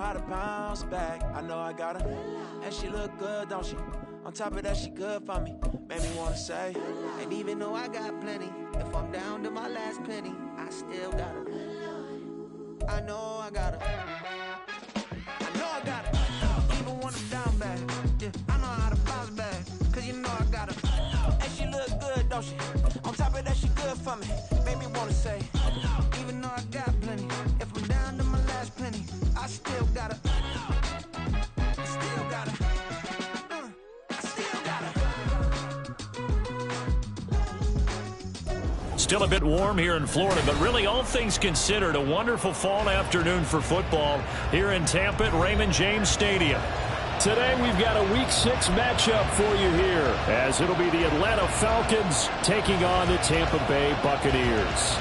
how to bounce back. I know I got her, and she look good, don't she? On top of that, she good for me. Made me wanna say, and even though I got plenty, if I'm down to my last penny, I still got her. I know I got her. I know I got her. Even when I'm down bad, yeah, I know how to bounce back. Cause you know I got her. And she look good, don't she? On top of that, she good for me. Made me wanna say, even though I got plenty, if I'm down to my last penny, I still got her. I still got her. I still got her. Still a bit warm here in Florida, but really all things considered, a wonderful fall afternoon for football here in Tampa at Raymond James Stadium. Today we've got a Week 6 matchup for you here, as it'll be the Atlanta Falcons taking on the Tampa Bay Buccaneers.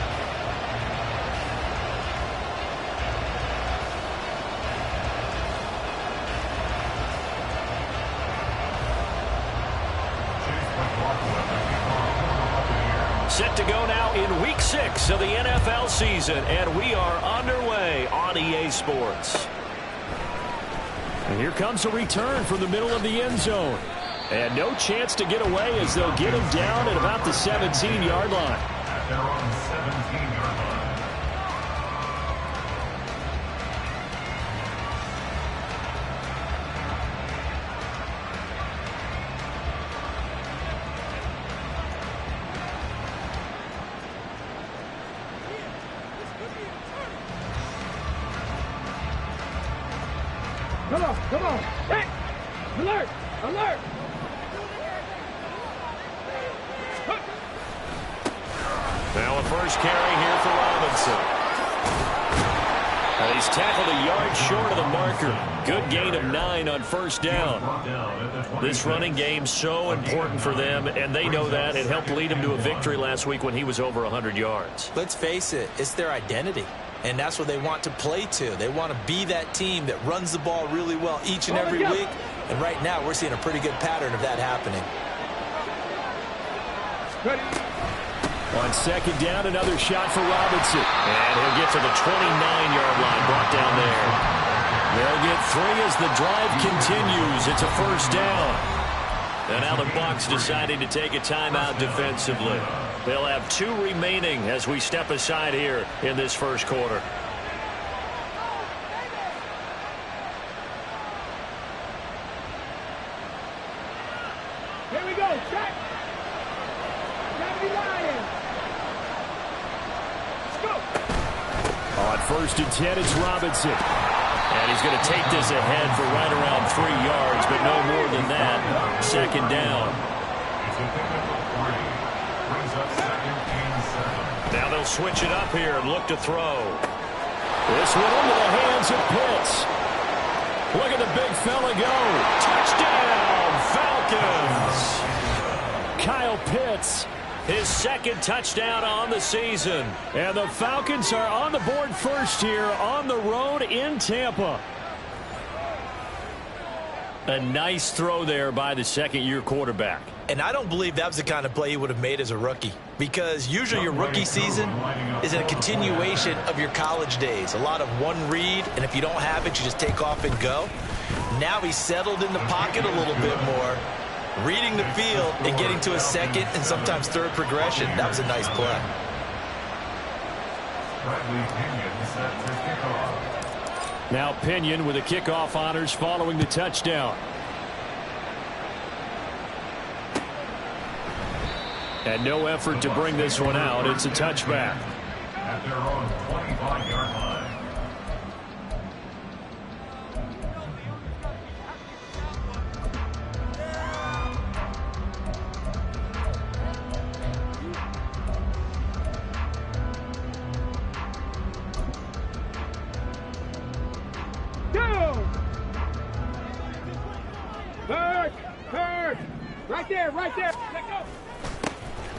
Set to go now in Week 6 of the NFL season, and we are underway on EA Sports. And here comes a return from the middle of the end zone. And no chance to get away as they'll get him down at about the 17-yard line. They're on the 17-yard line. Come on. Hey! Alert! Alert! Now a first carry here for Robinson. And he's tackled a yard short of the marker. Good gain of 9 on first down. This running game so important for them, and they know that. It helped lead them to a victory last week when he was over 100 yards. Let's face it, it's their identity. And that's what they want to play to. They want to be that team that runs the ball really well each and every week. And right now, we're seeing a pretty good pattern of that happening. On second down, another shot for Robinson. And he'll get to the 29-yard line, brought down there. They'll get 3 as the drive continues. It's a first down. And now the Bucs deciding to take a timeout defensively. They'll have 2 remaining as we step aside here in this first quarter. Here we go. Check. Lions. Let's go. On first and 10, it's Robinson. And he's going to take this ahead for right around 3 yards, but no more than that. Second down. Now they'll switch it up here and look to throw. This one into the hands of Pitts. Look at the big fella go. Touchdown, Falcons. Kyle Pitts, his second touchdown on the season. And the Falcons are on the board first here on the road in Tampa. A nice throw there by the second-year quarterback. And I don't believe that was the kind of play he would have made as a rookie, because usually your rookie season is a continuation of your college days. A lot of one read, and if you don't have it, you just take off and go. Now he's settled in the pocket a little bit more, reading the field and getting to a second and sometimes third progression. That was a nice play. Now Pinion with the kickoff honors following the touchdown. And no effort to bring this one out. It's a touchback. At their own 25-yard line. Bird! Right there, right there. Let go.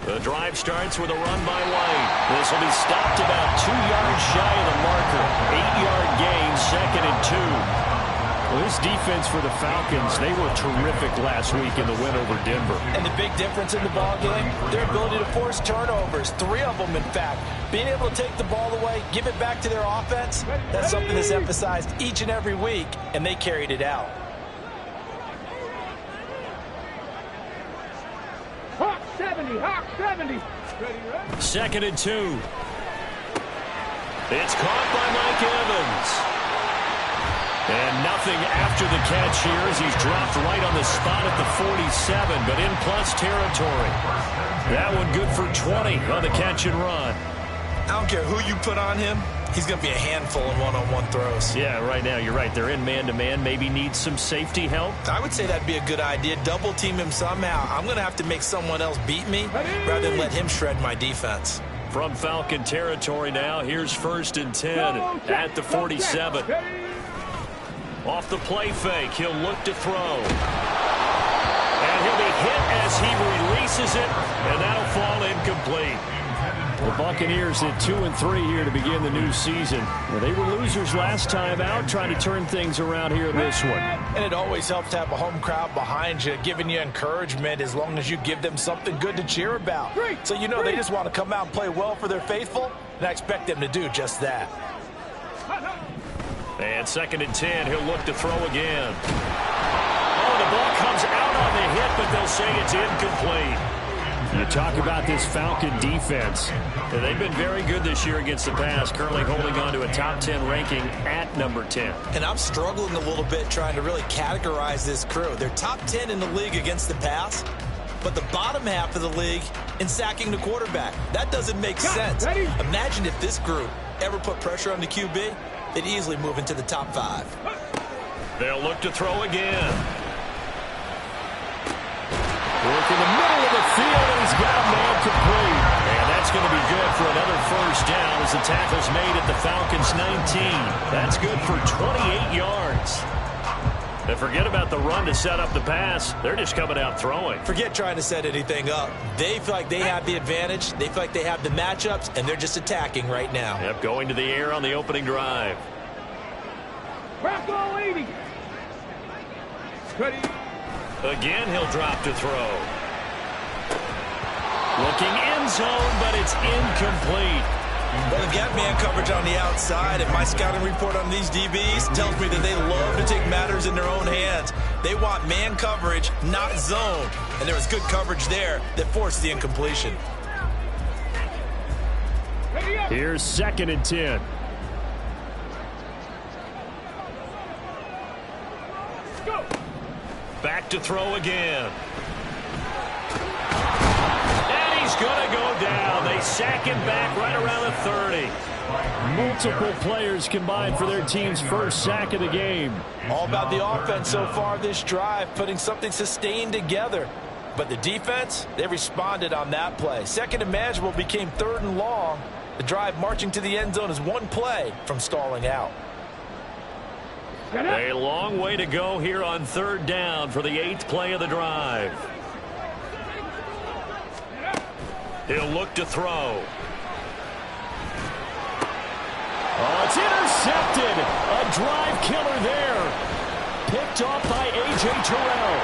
The drive starts with a run by White. This will be stopped about 2 yards shy of the marker. 8-yard gain, second and 2. Well, this defense for the Falcons, they were terrific last week in the win over Denver. And the big difference in the ball game, their ability to force turnovers, 3 of them in fact. Being able to take the ball away, give it back to their offense, that's something that's emphasized each and every week, and they carried it out. Hawk 70, Hawk 70. 2nd and 2. It's caught by Mike Evans. And nothing after the catch here as he's dropped right on the spot at the 47, but in plus territory. That one good for 20 on the catch and run. I don't care who you put on him, he's going to be a handful in one-on-one throws. Yeah, right now, you're right. They're in man-to-man. Maybe need some safety help. I would say that'd be a good idea. Double team him somehow. I'm going to have to make someone else beat me rather than let him shred my defense. From Falcon territory now, here's 1st and 10 at the 47. Off the play fake, he'll look to throw. And he'll be hit as he releases it, and that'll fall incomplete. The Buccaneers at 2-3 here to begin the new season. Well, they were losers last time out, trying to turn things around here in this one. And it always helps to have a home crowd behind you, giving you encouragement as long as you give them something good to cheer about. So you know they just want to come out and play well for their faithful, and I expect them to do just that. And 2nd and 10, he'll look to throw again. Oh, the ball comes out on the hit, but they'll say it's incomplete. You talk about this Falcon defense. They've been very good this year against the pass, currently holding on to a top 10 ranking at number 10. And I'm struggling a little bit trying to really categorize this crew. They're top 10 in the league against the pass, but the bottom half of the league in sacking the quarterback. That doesn't make sense. Imagine if this group ever put pressure on the QB, they'd easily move into the top 5. They'll look to throw again. Work in the middle of the field, and he's got a man complete. And that's going to be good for another 1st down as the tackle's made at the Falcons' 19. That's good for 28 yards. And forget about the run to set up the pass. They're just coming out throwing. Forget trying to set anything up. They feel like they have the advantage. They feel like they have the matchups, and they're just attacking right now. Yep, going to the air on the opening drive. Back all 80. Ready. Again, he'll drop to throw. Looking end zone, but it's incomplete. Well, they've got man coverage on the outside, and my scouting report on these DBs tells me that they love to take matters in their own hands. They want man coverage, not zone. And there was good coverage there that forced the incompletion. Here's 2nd and 10. Go. Back to throw again. And he's going to go down. They sack him back right around the 30. Multiple players combined for their team's 1st sack of the game. All about the offense so far this drive, putting something sustained together. But the defense, they responded on that play. 2nd and manageable became 3rd and long. The drive marching to the end zone is one play from stalling out. A long way to go here on 3rd down for the 8th play of the drive. He'll look to throw. Oh, it's intercepted. A drive killer there. Picked off by A.J. Terrell.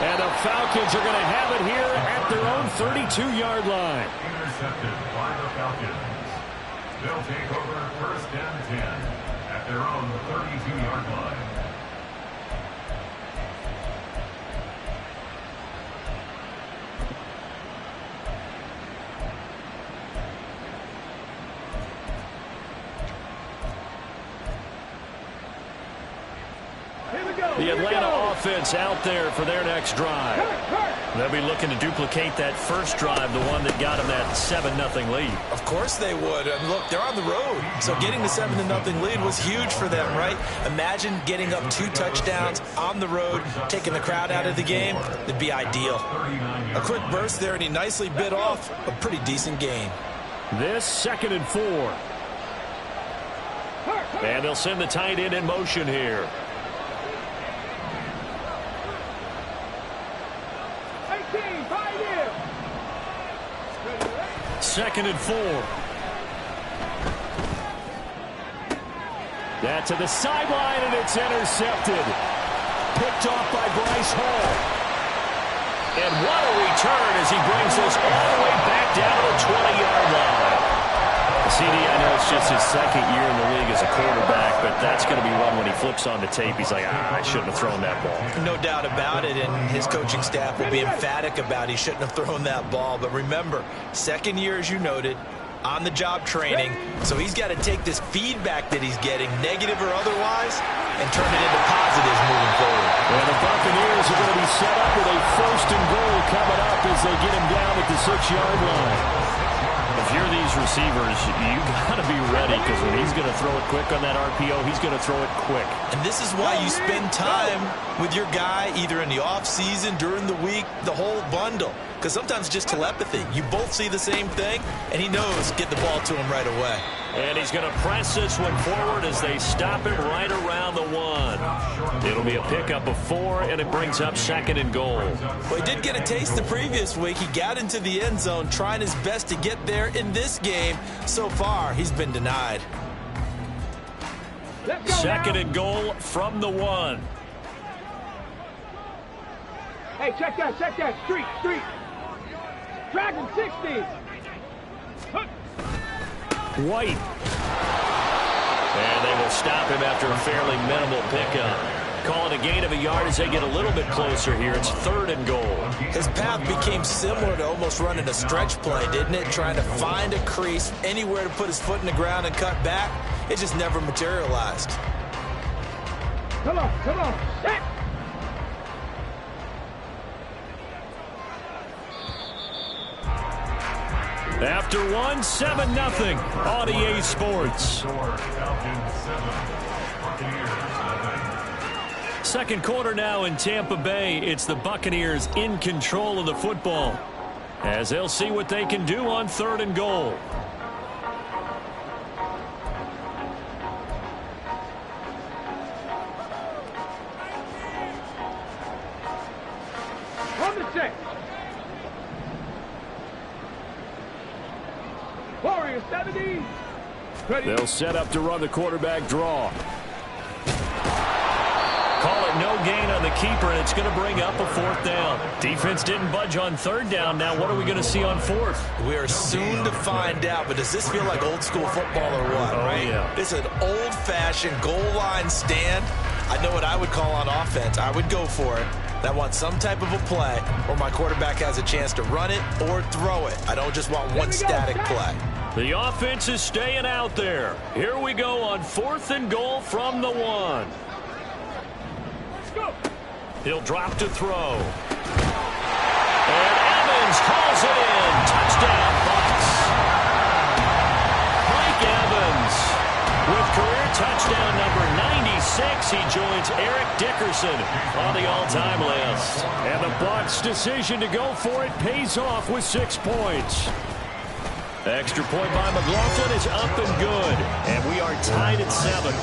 And the Falcons are going to have it here at their own 32-yard line. Intercepted by the Falcons. They'll take over 1st and 10 at their own 32-yard line. The Atlanta offense out there for their next drive. They'll be looking to duplicate that first drive, the one that got them that 7-0 lead. Of course they would. And look, they're on the road. So getting the 7-0 lead was huge for them, right? Imagine getting up 2 touchdowns on the road, taking the crowd out of the game. It'd be ideal. A quick burst there, and he nicely bit off a pretty decent gain. This 2nd and 4. And they'll send the tight end in motion here. 2nd and 4. That to the sideline, and it's intercepted. picked off by Bryce Hall. And what a return as he brings this all the way back down to the 20-yard line. CD, I know it's just his second year in the league as a quarterback, but that's going to be one when he flips on the tape. He's like, I shouldn't have thrown that ball. No doubt about it, and his coaching staff will be emphatic about he shouldn't have thrown that ball. But remember, second year, as you noted, on-the-job training, so he's got to take this feedback that he's getting, negative or otherwise, and turn it into positives moving forward. And the Buccaneers are going to be set up with a 1st and goal coming up as they get him down at the 6-yard line. If you're these receivers, you got to be ready, because when he's going to throw it quick on that RPO, he's going to throw it quick. And this is why you spend time with your guy either in the offseason, during the week, the whole bundle. Because sometimes it's just telepathy. You both see the same thing, and he knows get the ball to him right away. And he's going to press this one forward as they stop him right around the 1. It'll be a pickup of 4, and it brings up 2nd and goal. Well, he did get a taste the previous week. He got into the end zone, trying his best to get there in this game. So far, he's been denied. 2nd and goal from the 1. Hey, check that, street. Dragon 60. White. And they will stop him after a fairly minimal pickup. Call it a gain of a yard as they get a little bit closer here. It's 3rd and goal. His path became similar to almost running a stretch play, didn't it? Trying to find a crease, anywhere to put his foot in the ground and cut back. It just never materialized. Come on, set. After 1, 7-0 on EA Sports. Second quarter now in Tampa Bay. It's the Buccaneers in control of the football, as they'll see what they can do on 3rd and goal. On the check. Warriors 70. Ready. They'll set up to run the quarterback draw. Call it no gain on the keeper, and it's going to bring up a 4th down. Defense didn't budge on 3rd down. Now what are we going to see on 4th? We are soon to find out, but does this feel like old school football or what, right? Yeah. It's an old-fashioned goal line stand. I know what I would call on offense. I would go for it. I want some type of a play where my quarterback has a chance to run it or throw it. I don't just want one static play. The offense is staying out there. Here we go on 4th and goal from the 1. Go. He'll drop to throw. And Evans hauls it in. Touchdown, Bucs. Mike Evans with career touchdown number 96. He joins Eric Dickerson on the all-time list. And the Bucs' decision to go for it pays off with 6 points. Extra point by McLaughlin is up and good. And we are tied at 7.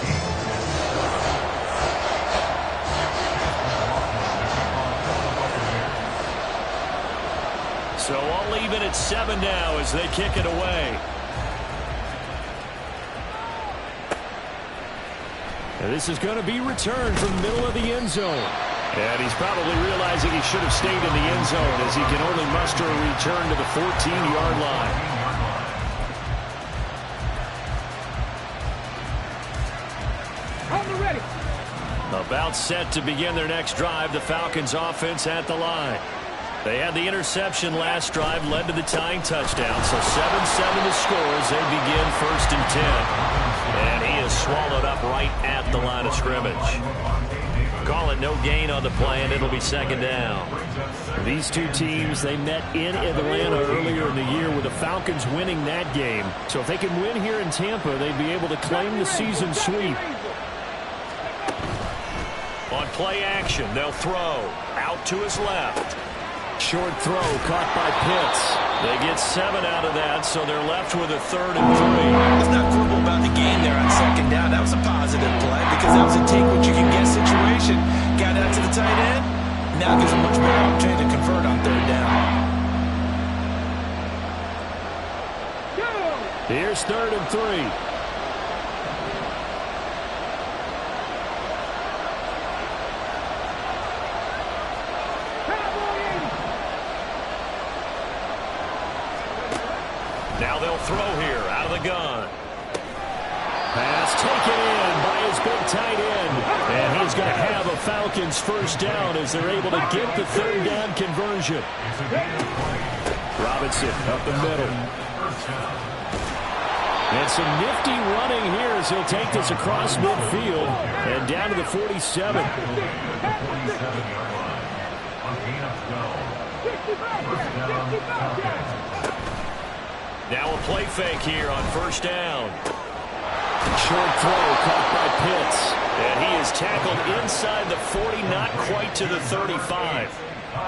So all even at 7 now as they kick it away. And this is going to be returned from the middle of the end zone. And he's probably realizing he should have stayed in the end zone as he can only muster a return to the 14-yard line. Ready. About set to begin their next drive, the Falcons offense at the line. They had the interception last drive, led to the tying touchdown, so 7-7 to score as they begin 1st and 10. And he is swallowed up right at the line of scrimmage. Call it no gain on the play, and it'll be 2nd down. These two teams, they met in Atlanta earlier in the year with the Falcons winning that game. So if they can win here in Tampa, they'd be able to claim the season sweep. On play action, they'll throw out to his left. Short throw caught by Pitts. They get 7 out of that, so they're left with a 3rd and 3. Let's not quibble about the gain there on 2nd down. That was a positive play because that was a take-what-you-can-get situation. Got out to the tight end. Now gives a much better opportunity to convert on 3rd down. Here's 3rd and 3. throw here out of the gun. Pass taken in by his big tight end. And he's going to have a Falcons first down as they're able to get the third down conversion. Robinson up the middle. And some nifty running here as he'll take this across midfield and down to the 47. Now a play fake here on first down. Short throw caught by Pitts. And he is tackled inside the 40, not quite to the 35.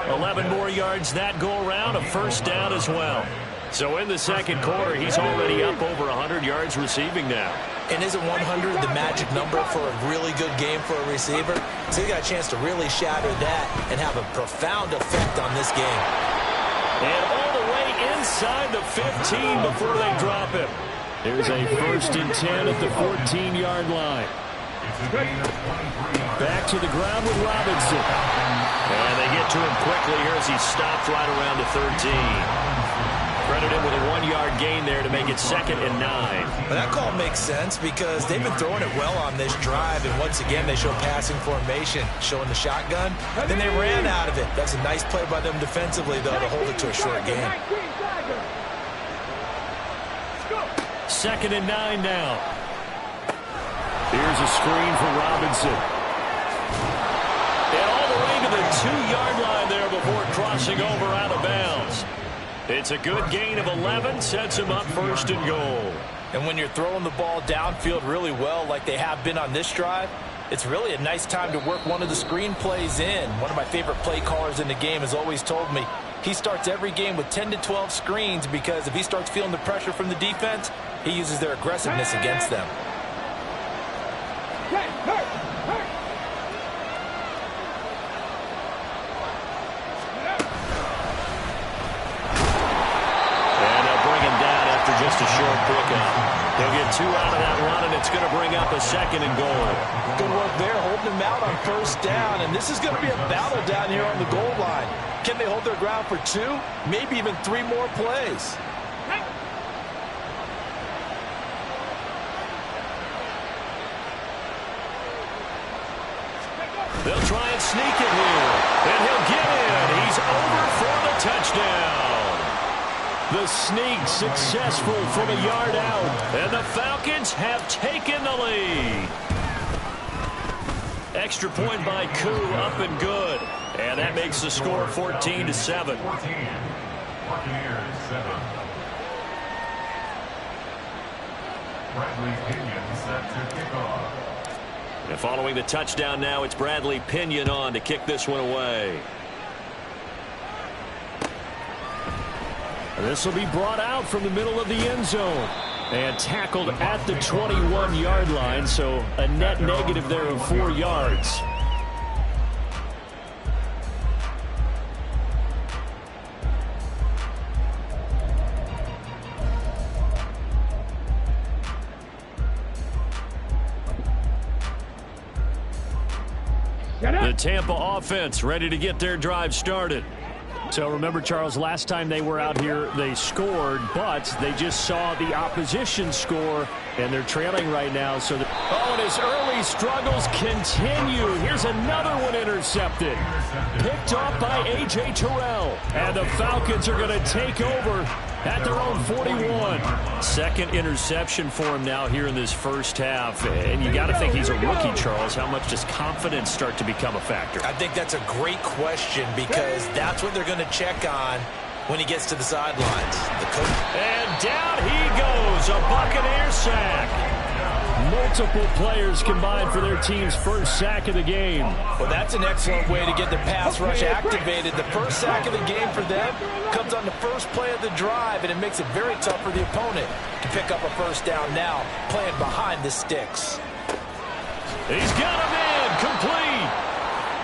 11 more yards that go around, a first down as well. So in the second quarter, he's already up over 100 yards receiving now. And isn't 100 the magic number for a really good game for a receiver? So he got a chance to really shatter that and have a profound effect on this game. And all the way inside the 15 before they drop him. There's a 1st and 10 at the 14-yard line. Back to the ground with Robinson. And they get to him quickly here as he stopped right around the 13. Credit him with a 1-yard gain there to make it 2nd and 9. But that call makes sense because they've been throwing it well on this drive, and once again they show passing formation, showing the shotgun. Then they ran out of it. That's a nice play by them defensively, though, to hold it to a short gain. 2nd and 9 now. Here's a screen for Robinson. And all the way to the 2-yard line there before crossing over out of bounds. It's a good gain of 11, sets him up 1st and goal. And when you're throwing the ball downfield really well like they have been on this drive, it's really a nice time to work one of the screen plays in. One of my favorite play callers in the game has always told me he starts every game with 10 to 12 screens because if he starts feeling the pressure from the defense, he uses their aggressiveness against them. Just a short pickup. They'll get 2 out of that run, and it's going to bring up a 2nd and goal. Good work there, holding them out on first down, and this is going to be a battle down here on the goal line. Can they hold their ground for 2, maybe even 3 more plays? They'll try and sneak it here, and he'll get in. He's over for the touchdown. The sneak successful from a yard out, and the Falcons have taken the lead. Extra point by Koo, up and good. And that makes the score 14-7. Buccaneers 7. Bradley Pinion set to kick off. And following the touchdown now, it's Bradley Pinion on to kick this one away. This will be brought out from the middle of the end zone and tackled at the 21-yard line, so a net negative there of 4 yards. The Tampa offense ready to get their drive started. So remember, Charles, last time they were out here, they scored, but they just saw the opposition score, and they're trailing right now. So, and his early struggles continue. Here's another one intercepted. Picked off by A.J. Terrell. And the Falcons are going to take over at their own 41. 2nd interception for him now here in this first half. And you got to think he's a rookie, Charles. How much does confidence start to become a factor? I think that's a great question because that's what they're going to check on when he gets to the sidelines. And down he goes, a Buccaneer sack. Multiple players combined for their team's first sack of the game. Well, that's an excellent way to get the pass rush activated. The first sack of the game for them comes on the first play of the drive, and it makes it very tough for the opponent to pick up a first down now, playing behind the sticks. He's got him in, complete.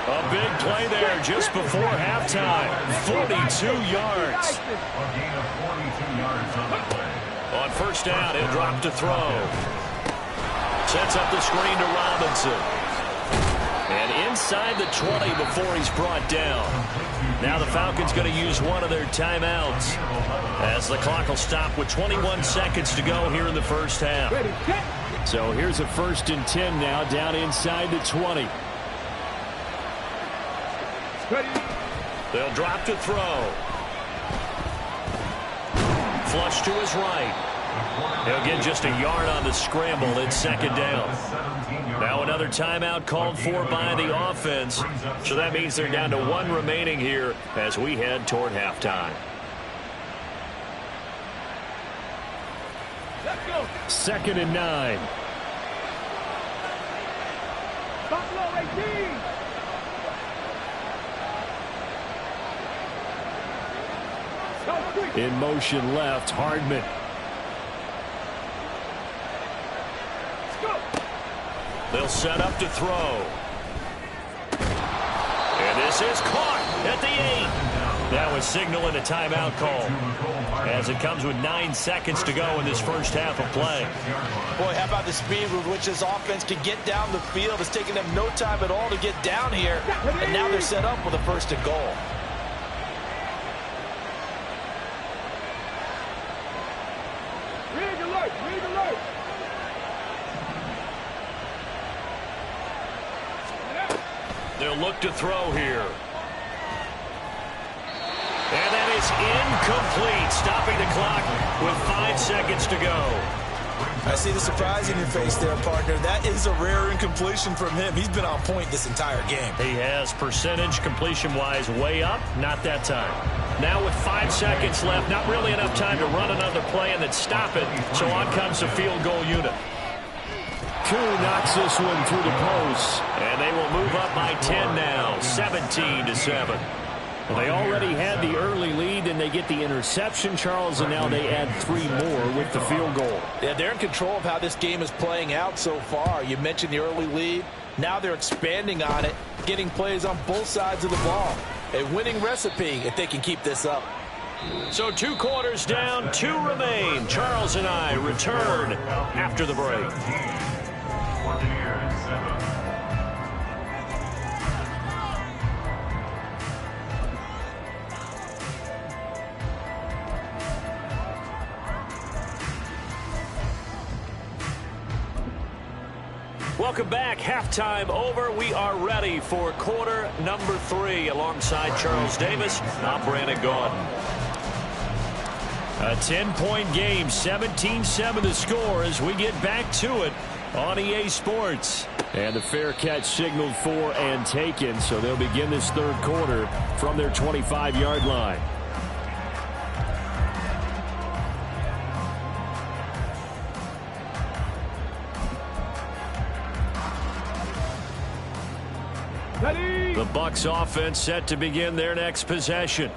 A big play there just before halftime. 42 yards. A gain of 42 yards on the play. On first down, he'll drop to throw. Sets up the screen to Robinson. And inside the 20 before he's brought down. Now the Falcons going to use one of their timeouts as the clock will stop with 21 seconds to go here in the first half. So here's a 1st and 10 now down inside the 20. They'll drop to throw. Flush to his right. He'll get just a yard on the scramble. It's 2nd down. Now another timeout called for by the offense. So that means they're down to 1 remaining here as we head toward halftime. 2nd and 9. In motion left, Hardman. They'll set up to throw. And this is caught at the 8. That was signaling a timeout call as it comes with 9 seconds to go in this first half of play. Boy, how about the speed with which this offense can get down the field? It's taking them no time at all to get down here. And now they're set up with a 1st and goal. They'll look to throw here. And that is incomplete, stopping the clock with 5 seconds to go. I see the surprise in your face there, partner. That is a rare incompletion from him. He's been on point this entire game. He has percentage completion-wise way up, not that time. Now with 5 seconds left, not really enough time to run another play and then stop it, so on comes the field goal unit. Koo knocks this one through the post, and they will move up by 10 now, 17-7. Well, they already had the early lead, and they get the interception, Charles, and now they add 3 more with the field goal. Yeah, they're in control of how this game is playing out so far. You mentioned the early lead. Now they're expanding on it, getting plays on both sides of the ball. A winning recipe if they can keep this up. So 2 quarters down, 2 remain. Charles and I return after the break. Welcome back. Halftime over. We are ready for quarter number 3 alongside Charles Davis. I'm Brandon Gaudin. A 10-point game, 17-7 the score as we get back to it on EA Sports. And the fair catch signaled for and taken, so they'll begin this 3rd quarter from their 25-yard line. The Bucs offense set to begin their next possession.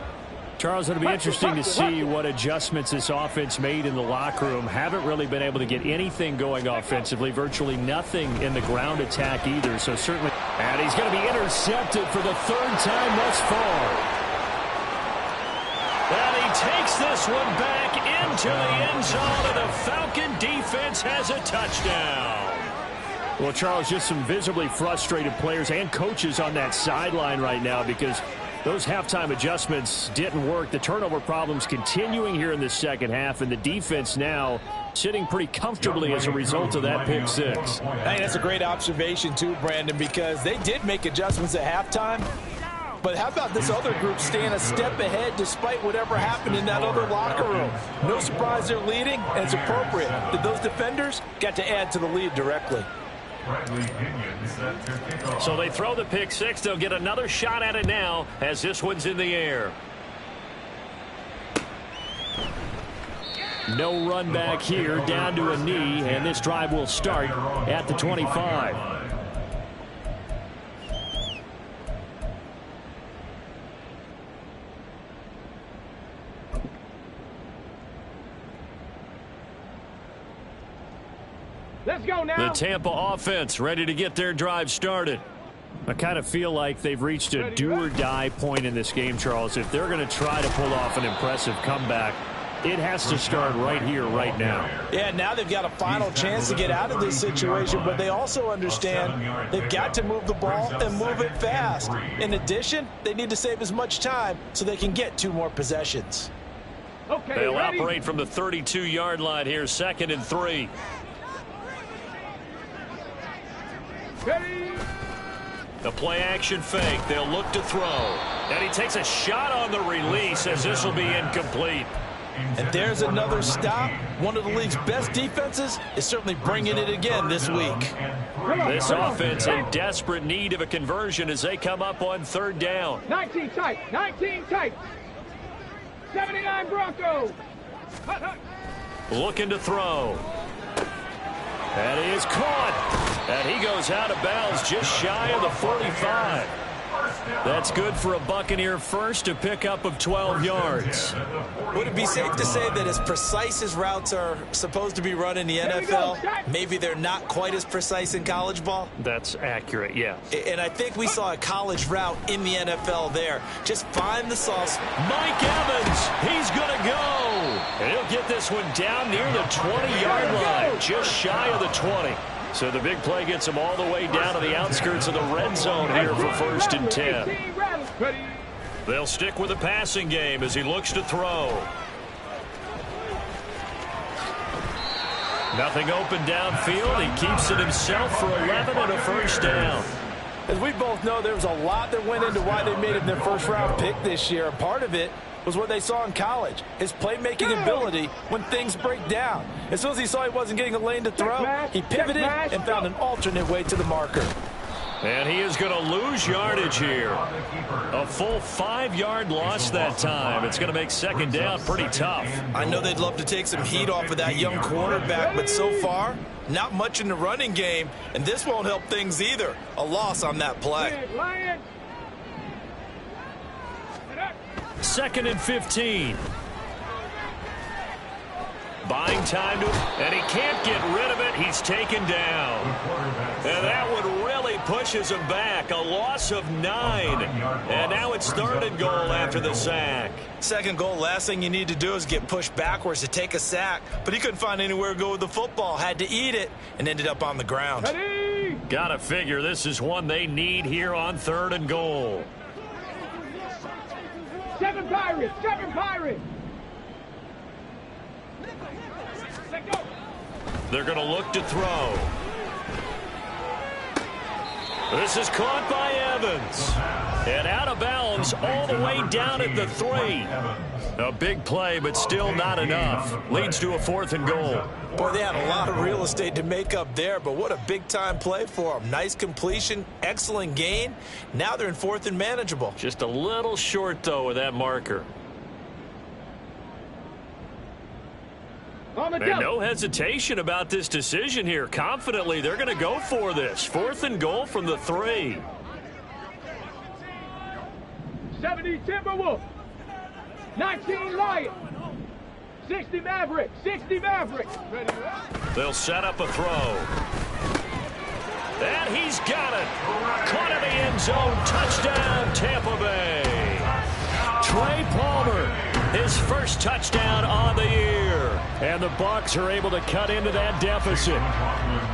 Charles, it'll be interesting to see what adjustments this offense made in the locker room. Haven't really been able to get anything going offensively, virtually nothing in the ground attack either. So certainly, and he's going to be intercepted for the 3rd time thus far. And he takes this one back into the end zone, and the Falcon defense has a touchdown. Well, Charles, just some visibly frustrated players and coaches on that sideline right now because those halftime adjustments didn't work. The turnover problems continuing here in the second half, and the defense now sitting pretty comfortably as a result of that pick 6. I think that's a great observation too, Brandon, because they did make adjustments at halftime. But how about this other group staying a step ahead despite whatever happened in that other locker room? No surprise they're leading, and it's appropriate that those defenders got to add to the lead directly. So they throw the pick 6. They'll get another shot at it now as this one's in the air. No run back here, down to a knee, and this drive will start at the 25. Let's go now. The Tampa offense ready to get their drive started. I kind of feel like they've reached a do-or-die point in this game, Charles. If they're going to try to pull off an impressive comeback, It has to start right here, right now. Yeah, now they've got a final chance to get out of this situation, but they also understand they've got to move the ball and move it fast. In addition, they need to save as much time so they can get 2 more possessions. Okay, They'll ready? operate from the 32-yard line here, 2nd and 3. Ready? The play-action fake. They'll look to throw. And he takes a shot on the release as this will be incomplete. And there's another stop. One of the league's best defenses is certainly bringing it again this week. This offense in desperate need of a conversion as they come up on 3rd down. 19 tight. 19 tight. 79 Broncos. Looking to throw. And he is caught. And he goes out of bounds just shy of the 45. That's good for a Buccaneer first, a pickup of 12 yards. Would it be safe to say that as precise as routes are supposed to be run in the NFL, maybe they're not quite as precise in college ball? That's accurate, yeah. And I think we saw a college route in the NFL there. Just find the sauce. Mike Evans, he's going to go. And he'll get this one down near the 20-yard line, just shy of the 20. So the big play gets him all the way down to the outskirts of the red zone here for 1st and 10. They'll stick with the passing game as he looks to throw. Nothing open downfield. He keeps it himself for 11 and a 1st down. As we both know, there was a lot that went into why they made him their 1st-round pick this year. And part of it was what they saw in college, his playmaking ability when things break down. As soon as he saw he wasn't getting a lane to throw, he pivoted and found an alternate way to the marker. And he is going to lose yardage here. A full 5-yard loss that time. It's going to make 2nd down pretty tough. I know they'd love to take some heat off of that young quarterback, but so far, not much in the running game, and this won't help things either. A loss on that play. 2nd and 15. Buying time to, and he can't get rid of it. He's taken down. And that one really pushes him back. A loss of 9. And now it's 3rd and goal after the sack. 2nd goal, last thing you need to do is get pushed backwards to take a sack. But he couldn't find anywhere to go with the football. Had to eat it and ended up on the ground. Gotta figure this is one they need here on 3rd and goal. 7 Pirates. 7 Pirates. They're going to look to throw. This is caught by Evans. And out of bounds all the way down at the 3. A big play, but still not enough. Leads to a 4th and goal. Boy, they had a lot of real estate to make up there, but what a big-time play for them. Nice completion, excellent gain. Now they're in 4th and manageable. Just a little short, though, with that marker. And no hesitation about this decision here. Confidently, they're going to go for this. 4th and goal from the 3. 70 Timberwolves. 19 Lions. 60 Mavericks. 60 Mavericks. They'll set up a throw. And he's got it. Caught in the end zone. Touchdown, Tampa Bay. Trey Palmer, his first touchdown on the year. And the Bucs are able to cut into that deficit.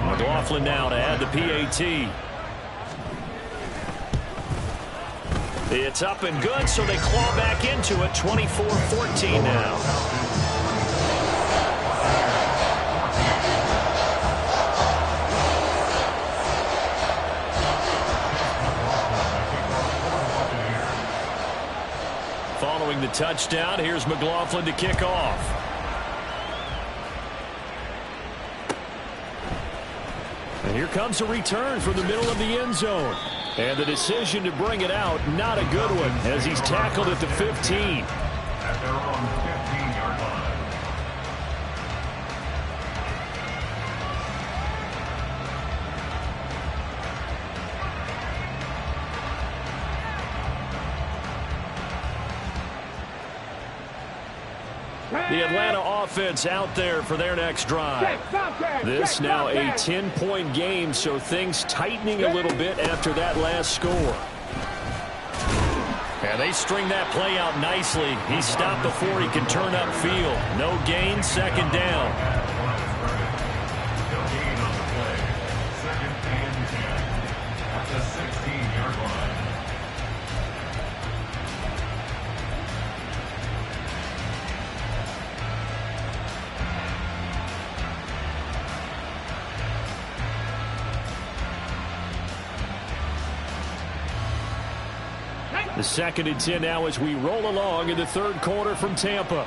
McLaughlin now to add the PAT. It's up and good, so they claw back into it. 24-14 now. Following the touchdown, here's McLaughlin to kick off. And here comes a return from the middle of the end zone. And the decision to bring it out, not a good one, as he's tackled at the 15. At their own 15-yard line. The Atlanta offense out there for their next drive. This now a 10-point game, so things tightening a little bit after that last score. And they string that play out nicely. He stopped before he can turn upfield. No gain, second down. He'll gain on the play. Second and 10 at the 16-yard line. The 2nd and 10 now as we roll along in the third quarter from Tampa.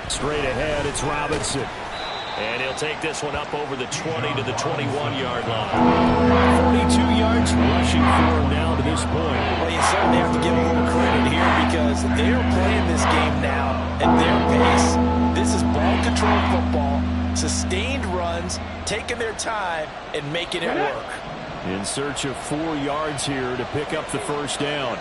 Straight ahead, it's Robinson. And he'll take this one up over the 20 to the 21-yard line. 42 yards rushing for him now to this point. Well, you certainly have to give him a little credit here because they're playing this game now at their pace. This is ball control football, sustained runs, taking their time, and making it work. In search of 4 yards here to pick up the first down.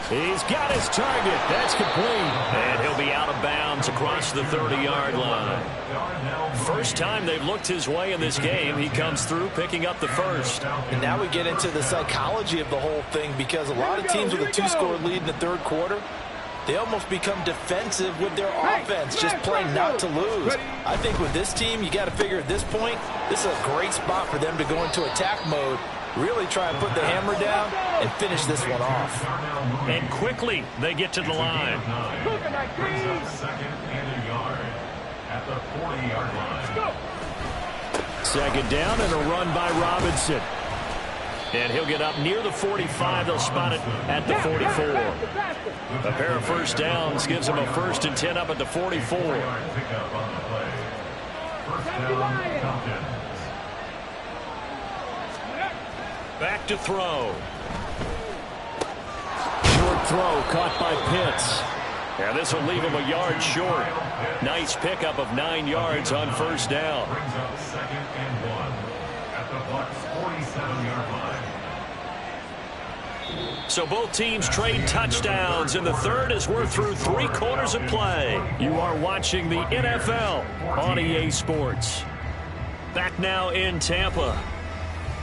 He's got his target. That's complete. And he'll be out of bounds across the 30-yard line. First time they've looked his way in this game. He comes through picking up the first. And now we get into the psychology of the whole thing because a lot of teams with a 2-score lead in the third quarter, they almost become defensive with their offense, just playing not to lose. I think with this team, you got to figure at this point, this is a great spot for them to go into attack mode, really try and put the hammer down and finish this one off. And quickly, they get to the line. Second and a yard at the 40-yard line. Second down and a run by Robinson. And he'll get up near the 45. They'll spot it at the 44. A pair of first downs gives him a 1st and 10 up at the 44. Pickup on the play. First down, Falcons. Back to throw. Short throw caught by Pitts. Yeah, this will leave him a yard short. Nice pickup of 9 yards on first down. Brings up second and 1 at the Bucs' 47-yard line. So both teams trade touchdowns in the third as we're through 3 quarters of play. You are watching the NFL on EA Sports. Back now in Tampa.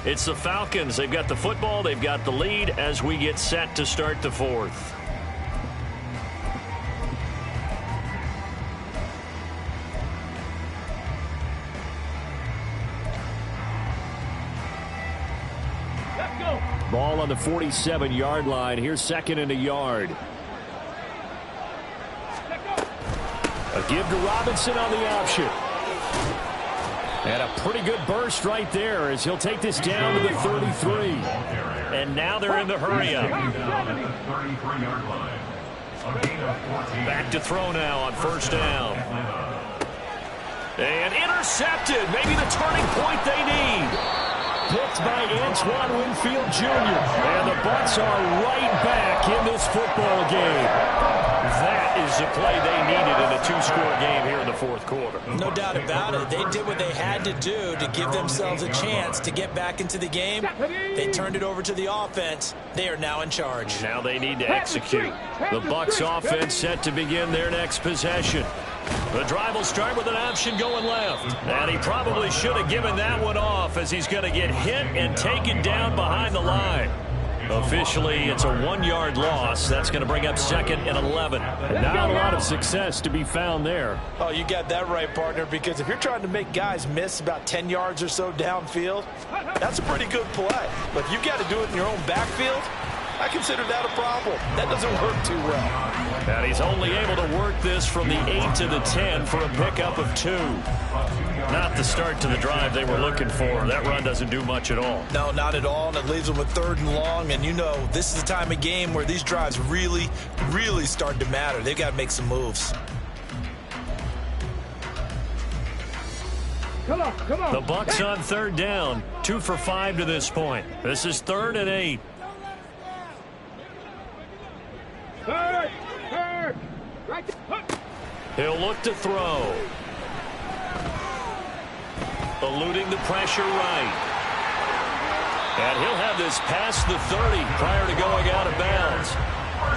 It's the Falcons. They've got the football. They've got the lead as we get set to start the fourth. Ball on the 47-yard line. Here's 2nd and a yard. A give to Robinson on the option. And a pretty good burst right there as he'll take this down to the 33. And now they're in the hurry-up. Back to throw now on first down. And intercepted. Maybe the turning point they need. Picked by Antoine Winfield Jr. And the Bucs are right back in this football game. That is the play they needed in a 2-score game here in the fourth quarter. No doubt about it. They did what they had to do to give themselves a chance to get back into the game. They turned it over to the offense. They are now in charge. Now they need to execute. The Bucs offense set to begin their next possession. The drive will start with an option going left. And he probably should have given that one off as he's going to get hit and taken down behind the line. Officially, it's a 1-yard loss. That's going to bring up 2nd and 11. And not a lot of success to be found there. Oh, you got that right, partner, because if you're trying to make guys miss about 10 yards or so downfield, that's a pretty good play. But if you got to do it in your own backfield, I consider that a problem. That doesn't work too well. And he's only able to work this from the 8 to the 10 for a pickup of 2. Not the start to the drive they were looking for. That run doesn't do much at all. No, not at all, and it leaves them with 3rd and long. And you know, this is the time of game where these drives really, really start to matter. They've got to make some moves. Come on. The Bucs on 3rd down. 2 for 5 to this point. This is 3rd and 8. Third. Right there. He'll look to throw. Eluding the pressure right. And he'll have this past the 30 prior to going out of bounds.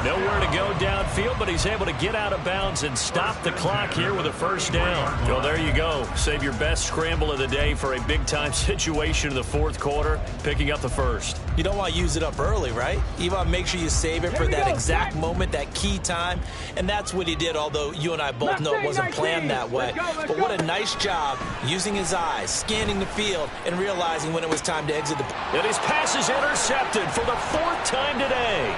Nowhere to go downfield, but he's able to get out of bounds and stop the clock here with a first down. Well, there you go. Save your best scramble of the day for a big-time situation in the fourth quarter, picking up the first. You don't want to use it up early, right? You want to make sure you save it for that exact moment, that key time, and that's what he did, although you and I both know it wasn't planned that way. But what a nice job using his eyes, scanning the field, and realizing when it was time to exit the... And his pass is intercepted for the fourth time today.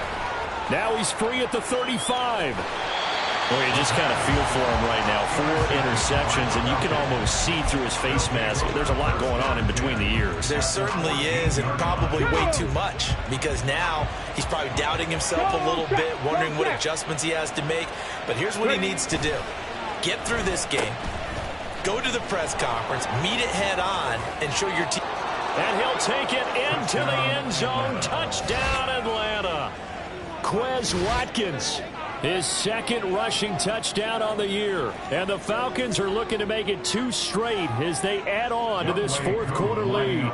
Now he's free at the 35. Well, you just kind of feel for him right now. 4 interceptions, and you can almost see through his face mask. There's a lot going on in between the ears. There certainly is, and probably way too much, because now he's probably doubting himself a little bit, wondering what adjustments he has to make. But here's what he needs to do. Get through this game, go to the press conference, meet it head on, and show your team. And he'll take it into the end zone. Touchdown, Atlanta. Quez Watkins, his second rushing touchdown on the year. And the Falcons are looking to make it 2 straight as they add on to this fourth quarter lead.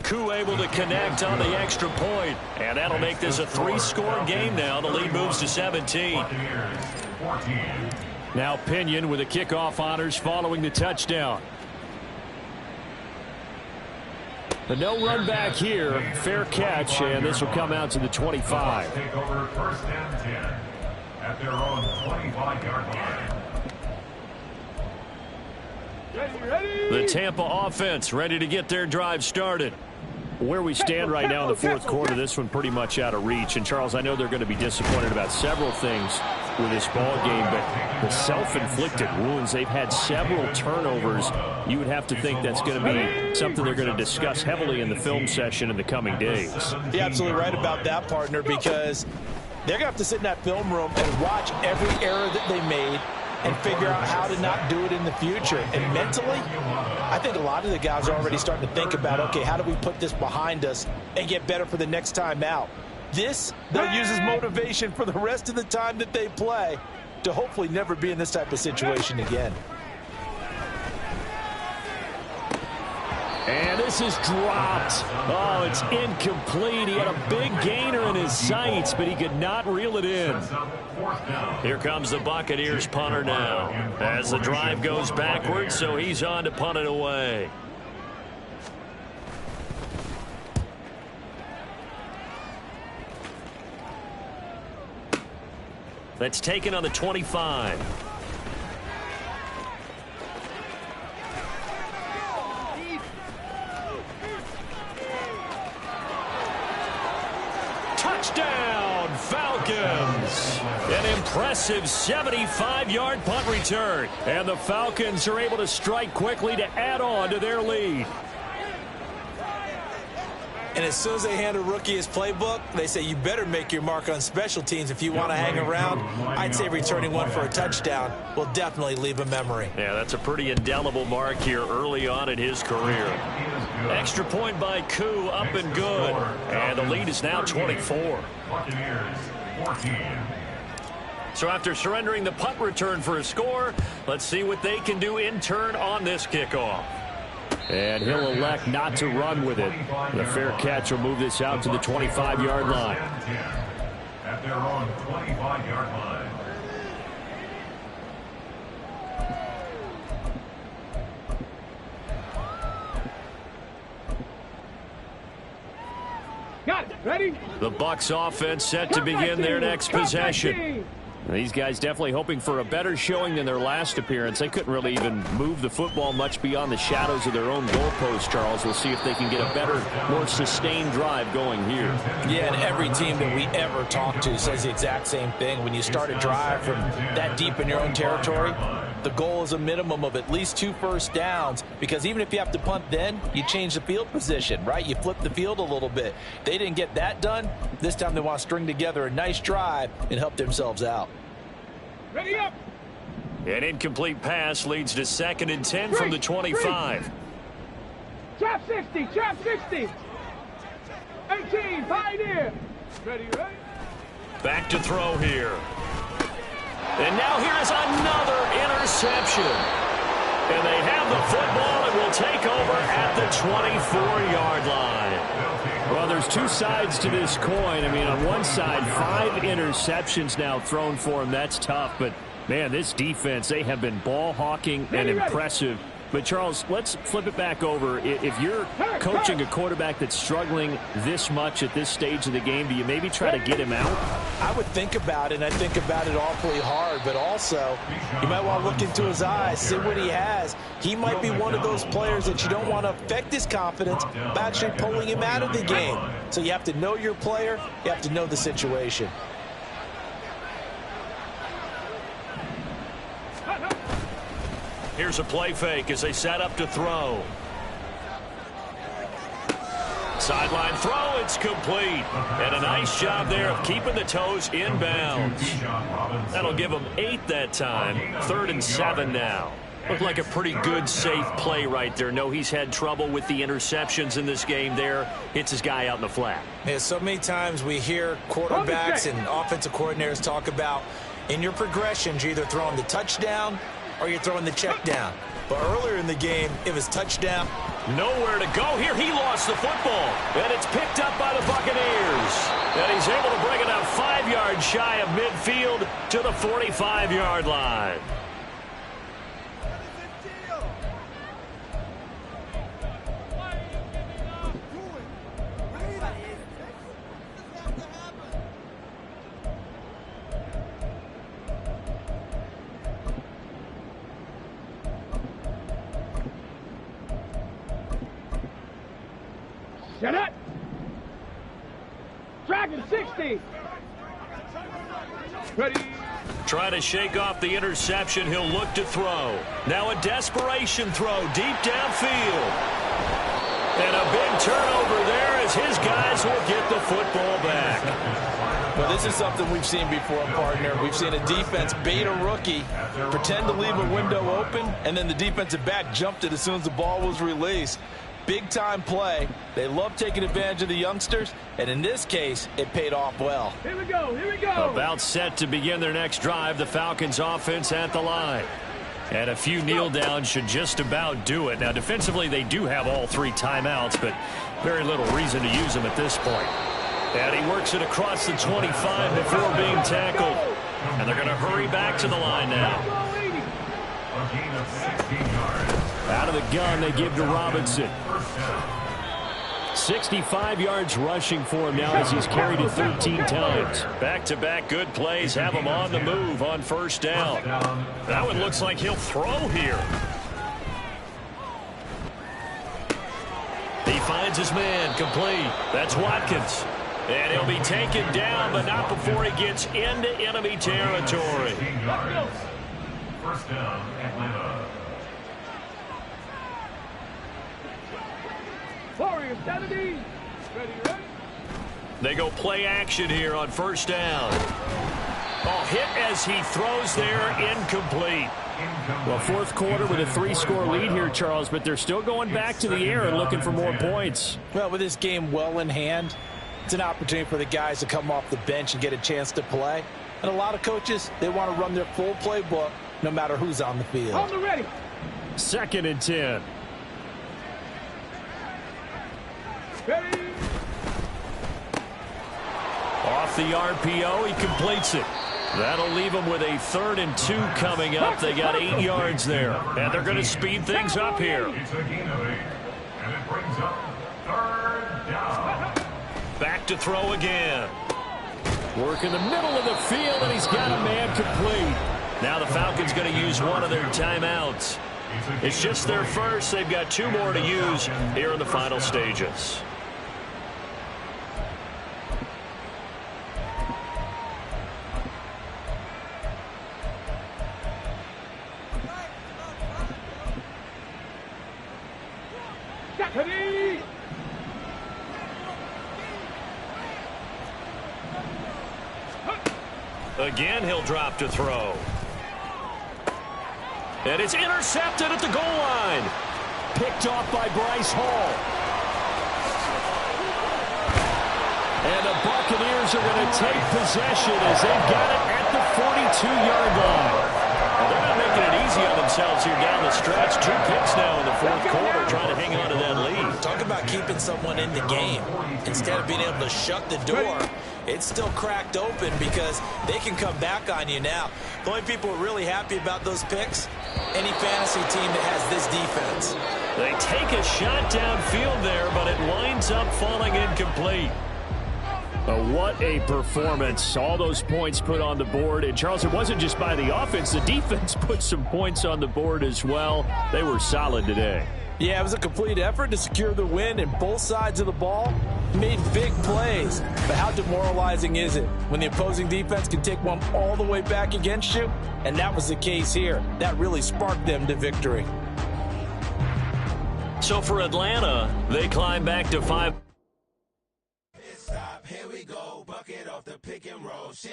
Koo able to connect on the extra point. And that'll make this a 3-score game now. The lead moves to 17. Now Pinion with the kickoff honors following the touchdown. The no run back here, fair catch, and this will come out to the 25. Take over first and 10 at their own 25-yard line. The Tampa offense ready to get their drive started. Where we stand right now in the fourth quarter, this one pretty much out of reach. And, Charles, I know they're going to be disappointed about several things with this ball game, but the self-inflicted wounds, they've had several turnovers. You would have to think that's going to be something they're going to discuss heavily in the film session in the coming days. You're absolutely right about that, partner, because they're going to have to sit in that film room and watch every error that they made and figure out how to not do it in the future. And mentally, I think a lot of the guys are already starting to think about, okay, how do we put this behind us and get better for the next time out? This, they'll use as motivation for the rest of the time that they play to hopefully never be in this type of situation again. And this is dropped. Oh, it's incomplete. He had a big gainer in his sights, but he could not reel it in. Here comes the Buccaneers punter now as the drive goes backwards, so he's on to punt it away. That's taken on the 25. Touchdown, Falcons. An impressive 75-yard punt return. And the Falcons are able to strike quickly to add on to their lead. And as soon as they hand a rookie his playbook, they say you better make your mark on special teams if you want to hang around. I'd say returning one for a touchdown will definitely leave a memory. Yeah, that's a pretty indelible mark here early on in his career. Extra point by Koo, up and good. And the lead is now 24. Buccaneers 14. So after surrendering the punt return for a score, let's see what they can do in turn on this kickoff. And he'll elect not to run with it. The fair catch will move this out to the 25-yard line. At their own 25-yard line. Got it. Ready? The Bucs offense set to begin their next possession. These guys definitely hoping for a better showing than their last appearance. They couldn't really even move the football much beyond the shadows of their own goalpost, Charles. We'll see if they can get a better, more sustained drive going here. Yeah, and every team that we ever talk to says the exact same thing. When you start a drive from that deep in your own territory, the goal is a minimum of at least 2 first downs, because even if you have to punt then, you change the field position, right? You flip the field a little bit. They didn't get that done. This time they want to string together a nice drive and help themselves out. Ready up. An incomplete pass leads to 2nd and 10 from the 25. Trap 60, trap 60. 18, Pioneer. Ready. Back to throw here. And now here is another interception. And they have the football and will take over at the 24-yard line. Well, there's two sides to this coin. I mean, on one side, 5 interceptions now thrown for him. That's tough. But, man, this defense, they have been ball hawking and impressive. But, Charles, let's flip it back over. If you're coaching a quarterback that's struggling this much at this stage of the game, do you maybe try to get him out? I would think about it, and I think about it awfully hard. But also, you might want to look into his eyes, see what he has. He might be one of those players that you don't want to affect his confidence by actually pulling him out of the game. So you have to know your player. You have to know the situation. Here's a play fake as they set up to throw. Sideline throw, it's complete. And a nice job there of keeping the toes in bounds. That'll give them 8 that time. 3rd and 7 now. Looked like a pretty good, safe play right there. No, he's had trouble with the interceptions in this game there. Hits his guy out in the flat. Yeah, so many times we hear quarterbacks and offensive coordinators talk about in your progressions, you're either throwing the touchdown or you're throwing the check down. But earlier in the game, it was touchdown. Nowhere to go here. He lost the football. And it's picked up by the Buccaneers. And he's able to bring it up 5 yards shy of midfield to the 45-yard line. Shut up! Dragon 60! Ready? Trying to shake off the interception. He'll look to throw. Now a desperation throw deep downfield. And a big turnover there as his guys will get the football back. Well, this is something we've seen before, partner. We've seen a defense bait a rookie, pretend to leave a window open, and then the defensive back jumped it as soon as the ball was released. Big-time play. They love taking advantage of the youngsters, and in this case, it paid off well. Here we go, here we go. About set to begin their next drive, the Falcons offense at the line. And a few kneel downs should just about do it. Now, defensively, they do have all 3 timeouts, but very little reason to use them at this point. And he works it across the 25 before being tackled. And they're going to hurry back to the line now. A gain of 16 yards. Out of the gun, they give to Robinson. 65 yards rushing for him now as he's carried it 13 times. Back-to-back good plays have him on the move on first down. That one looks like he'll throw here. He finds his man complete. That's Watkins. And he'll be taken down, but not before he gets into enemy territory. First down, Atlanta. Warriors, 70. Ready, ready. They go play action here on first down. Oh, hit as he throws there, incomplete. Well, fourth quarter with a 3-score lead here, Charles, but they're still going back to the air and looking for more points. Well, with this game well in hand, it's an opportunity for the guys to come off the bench and get a chance to play. And a lot of coaches, they want to run their full playbook no matter who's on the field. On the ready. 2nd and 10. Ready. Off the RPO, he completes it. That'll leave them with a 3rd and 2 coming up. They got 8 yards there, and they're going to speed things up here. It's a gain of 8, and it brings up 3rd down. Back to throw again. Work in the middle of the field, and he's got a man complete. Now the Falcons going to use one of their timeouts. It's just their first. They've got 2 more to use here in the final stages. Ready. Again, he'll drop to throw. And it's intercepted at the goal line. Picked off by Bryce Hall. And the Buccaneers are going to take possession as they've got it at the 42-yard line. Well, they're not making it easy on themselves here down the stretch. 2 picks now in the fourth quarter, trying to hang on to that lead. Talk about keeping someone in the game. Instead of being able to shut the door, it's still cracked open because they can come back on you now. The only people who are really happy about those picks, any fantasy team that has this defense. They take a shot downfield there, but it winds up falling incomplete. What a performance. All those points put on the board. And, Charles, it wasn't just by the offense. The defense put some points on the board as well. They were solid today. Yeah, it was a complete effort to secure the win, and both sides of the ball made big plays. But how demoralizing is it when the opposing defense can take one all the way back against you? And that was the case here. That really sparked them to victory. So for Atlanta, they climb back to 5. Here we go, bucket off the pick and roll. Shit,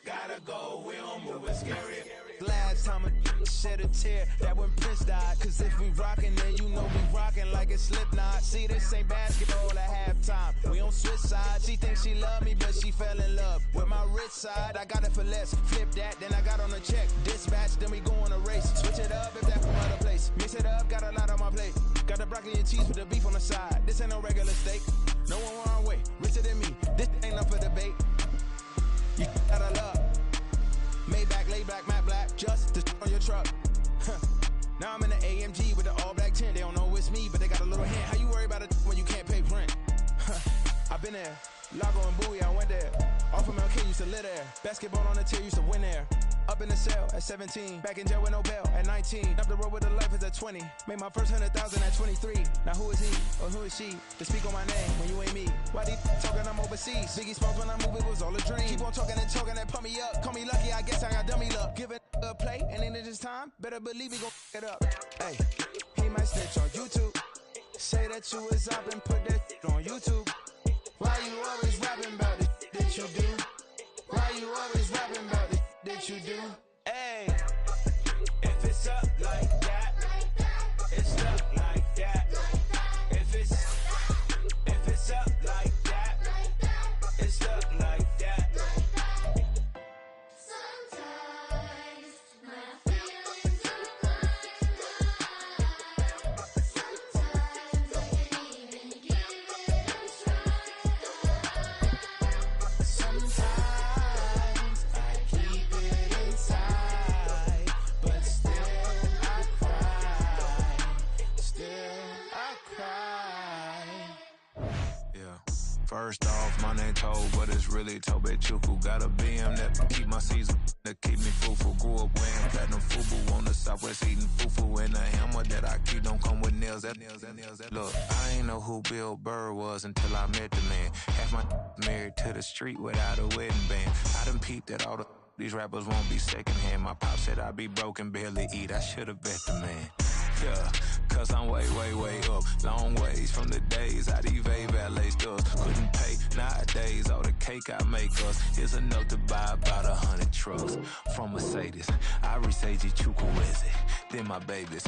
gotta go, we don't move, it's scary. Last time a shed a tear, that when Prince died. Cause if we rockin', then you know we rockin' like a Slipknot. See, this ain't basketball at halftime. We on switch sides. She thinks she love me, but she fell in love with my rich side. I got it for less. Flip that, then I got on a check. Dispatch, then we go on a race. Switch it up if that's from other place. Mix it up, got a lot on my plate. Got the broccoli and cheese with the beef on the side. This ain't no regular steak. No one wrong way, richer than me. This ain't up for debate. You gotta love. Maybach, laid back, matte black, just to on your truck. Now I'm in the AMG with the all black tint. They don't know it's me, but they got a little hint. How you worry about it when you can't pay rent? I've been there. Lago and Bowie, I went there. Off of MLK, used to live there. Basketball on the tier, used to win there. Up in the cell at 17. Back in jail with no bail at 19. Up the road with a life is at 20. Made my first 100,000 at 23. Now who is he or who is she to speak on my name when you ain't me? Why they talking I'm overseas? Biggie Smalls when I move, it was all a dream. Keep on talking and pump me up. Call me lucky, I guess I got dummy luck. Give it a play, and in this time, better believe he gon' it up. Hey, he might snitch on YouTube. Say that you was up and put that on YouTube. Why you always rapping about it that you do? Why you always rapping about it that you do? Hey, if it's up like that, it's up like that. If it's up like that, it's up like that. Sometimes my feelings are sometimes I can't even give it a try. Sometimes I keep it inside, but still I cry. Yeah. First off, my name Toad, but it's really Tobe Chuku. Got a BM that keep my season, that keep me fufu. Grew up wearing platinum fubu on the Southwest, eating fufu. And a hammer that I keep don't come with nails. Look, I ain't know who Bill Burr was until I met the man. Half my married to the street without a wedding band. I done peeped that all these rappers won't be secondhand. My pop said I'd be broken, barely eat. I should've bet the man. Yeah, cause I'm way up. Long ways from the days I evade valet stores. Couldn't pay nowadays, all the cake I make us is enough to buy about 100 trucks. From Mercedes, I reach AG Chukwueze, then my babies.